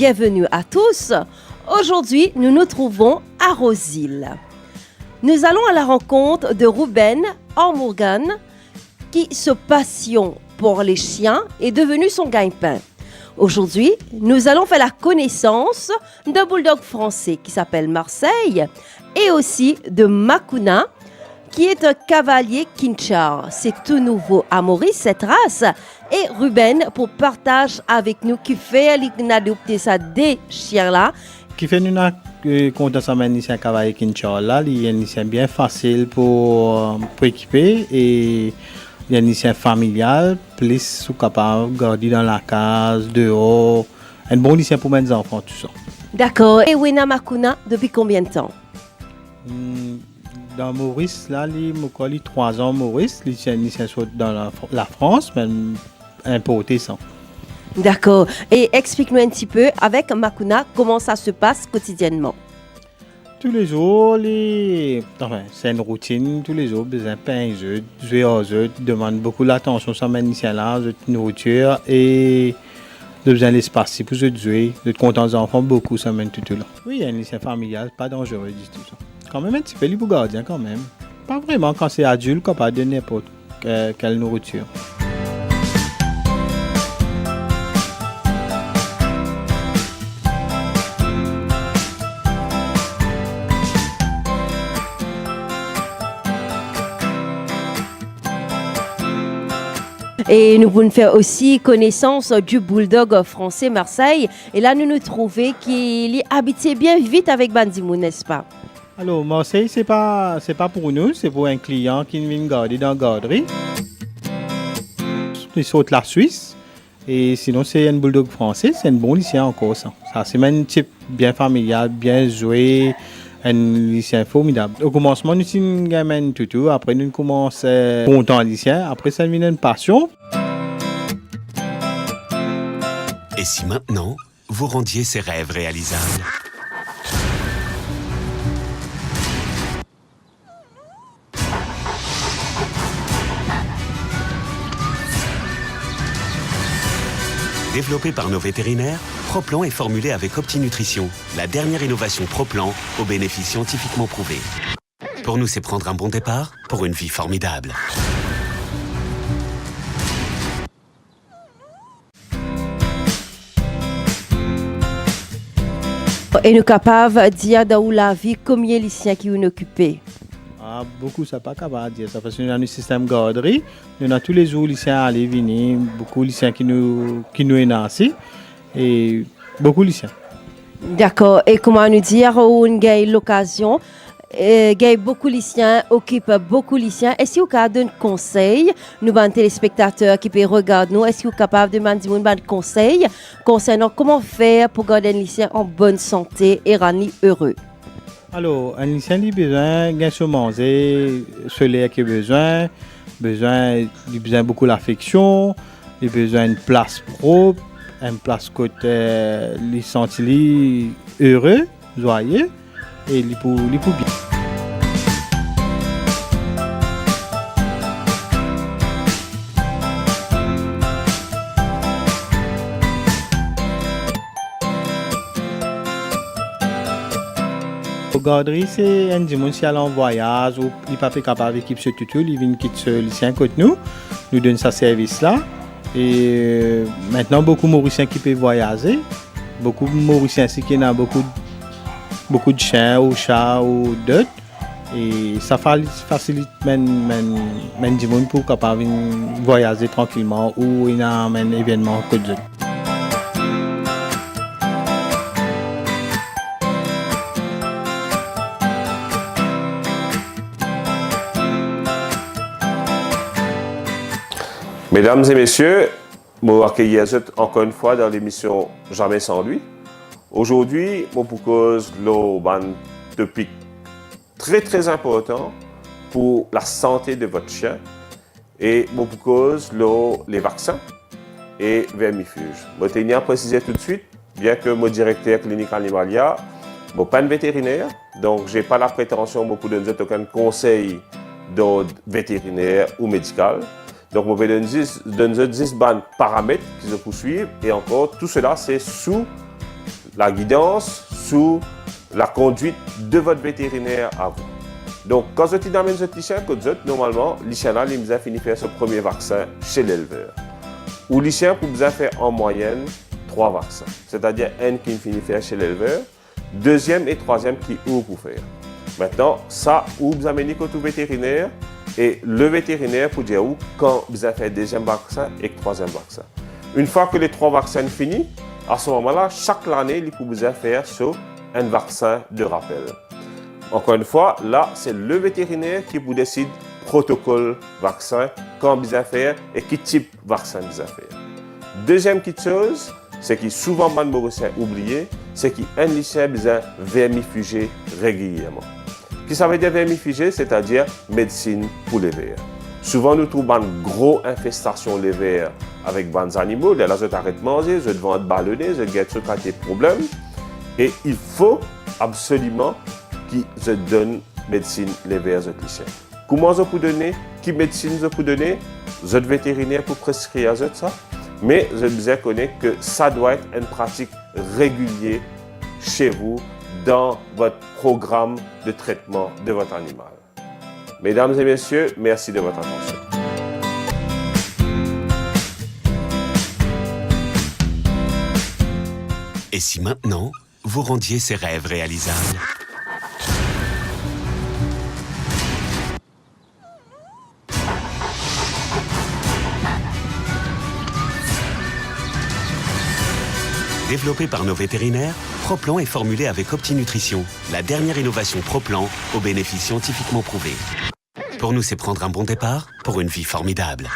bienvenue à tous. Aujourd'hui, nous nous trouvons à Rosil. Nous allons à la rencontre de Ruben Morgan, qui se passionne pour les chiens est devenu son gagne-pain. Aujourd'hui, nous allons faire la connaissance d'un bulldog français qui s'appelle Marseille et aussi de Makuna, qui est un cavalier Kinchar. C'est tout nouveau à Maurice, cette race. Et Ruben, pour partager avec nous, qui fait l'adopter ça des chiens-là. Qui fait une compte ensemble un cavalier Kinchar là, il y a un lycée bien facile pour équiper et il y a un lycée familial, plus capable de garder dans la case, dehors. Un bon lycée pour mes enfants, tout ça. D'accord. Et Wena Makuna, depuis combien de temps? Dans Maurice, là, il y a 3 ans, Maurice, il est dans la France, mais importé ça. D'accord. Et explique-nous un petit peu, avec Makuna, comment ça se passe quotidiennement. Tous les jours, c'est une routine, tous les jours, besoin de pain, jouer aux œufs, demande beaucoup d'attention sur mes là, de nourriture et de besoin d'espace pour jouer, de contents des enfants, beaucoup, ça mène tout là. Oui, il y a un lycée familial, pas dangereux du tout ça. Quand même un petit peu libre gardien quand même. Pas vraiment quand c'est adulte, capable de n'importe quelle nourriture. Et nous voulons faire aussi connaissance du bulldog français Marseille. Et là, nous nous trouvons qu'il est habité bien vite avec Bandimou, n'est-ce pas? Alors, Marseille, c'est pas pour nous, c'est pour un client qui vient garder dans la garderie. Il saute la Suisse. Et sinon, c'est un bulldog français, c'est un bon lycéen encore, ça. Ça, c'est un type bien familial, bien joué. Un lycéen formidable. Au commencement, nous sommes un gamin tout. Après, nous commençons content lycéen. Après, ça devient une passion. Et si maintenant, vous rendiez ces rêves réalisables? Développé par nos vétérinaires, Proplan est formulé avec OptiNutrition, la dernière innovation Proplan aux bénéfices scientifiquement prouvés. Pour nous, c'est prendre un bon départ pour une vie formidable. Et nous sommes capables de dire dans la vie combien de lycéens qui sont occupés. Beaucoup, ça pas capable de dire ça parce que nous avons un système garderie. Nous avons tous les jours lycéens à aller venir, beaucoup de lycéens qui nous énacent et beaucoup de lycéens. D'accord. Et comment nous dire où on a l'occasion, beaucoup de lycéens occupent beaucoup de lycéens. Est-ce que vous avez un conseil, nous avons téléspectateurs qui peuvent regarder nous, est-ce que vous êtes capable de demander un conseil concernant comment faire pour garder un lycéen en bonne santé et rendre heureux? Alors, un lycéen a besoin de manger, ce lait qu'il a besoin beaucoup d'affection, il a besoin d'une place propre, une place côté, il se sent heureux, joyeux et il peut bien. La garderie, c'est un dimanche qui allait en voyage ou il n'est pas capable d'équipe ce tuto, il vient quitter ce lycéen côté nous donne ce service-là. Et maintenant, beaucoup de Mauriciens qui peuvent voyager, beaucoup de Mauriciens qui ont beaucoup de chiens ou chats ou d'autres. Et ça facilite les gens pour capable voyager tranquillement ou il y a un événement que d'autres. Mesdames et messieurs, je vous accueille encore une fois dans l'émission Jamais sans lui. Aujourd'hui, je vous propose un topic très important pour la santé de votre chien et je vous propose les vaccins et vermifuges. Je tiens à préciser tout de suite, bien que mon directeur clinique Animalia, je ne suis pas un vétérinaire, donc je n'ai pas la prétention de donner aucun conseil d'ordre vétérinaire ou médical. Donc, on va donner 10 paramètres qui se poursuivent et encore, tout cela, c'est sous la guidance, sous la conduite de votre vétérinaire à vous. Donc, quand vous amènez votre chien, normalement, le chien là, il a fini de faire ce premier vaccin chez l'éleveur. Ou le chien, pour vous faire en moyenne 3 vaccins. C'est-à-dire un qui finit de faire chez l'éleveur, deuxième et troisième qui ouvre pour faire. Maintenant, ça, où vous amenez au vétérinaire, et le vétérinaire pour dire où, quand vous avez fait le deuxième vaccin et le troisième vaccin. Une fois que les 3 vaccins finis, à ce moment-là, chaque année, il peut vous faire sur un vaccin de rappel. Encore une fois, là, c'est le vétérinaire qui vous décide protocole vaccin, quand vous avez faire et quel type de vaccin vous avez faire. Deuxième petite chose, c'est que souvent, les Mauriciens oublié, c'est qu'un lycéen besoin vermifugé régulièrement. Qui ça veut dire vermifugé, c'est-à-dire médecine pour les vers. Souvent, nous trouvons une grosse infestation les vers avec des animaux. Là, ils arrêtent de manger, ils vont être ballonnés, ils vont des problèmes. Et il faut absolument qu'ils se donnent médecine les vers aux lycéens. Comment vous pouvez donner? Quelle médecine vous pouvez donner? Vous êtes vétérinaire pour prescrire ça. Mais je vous connais que ça doit être une pratique régulière chez vous dans votre programme de traitement de votre animal. Mesdames et messieurs, merci de votre attention. Et si maintenant, vous rendiez ces rêves réalisables? Développé par nos vétérinaires, ProPlan est formulé avec OptiNutrition, la dernière innovation ProPlan aux bénéfices scientifiquement prouvés. Pour nous, c'est prendre un bon départ pour une vie formidable.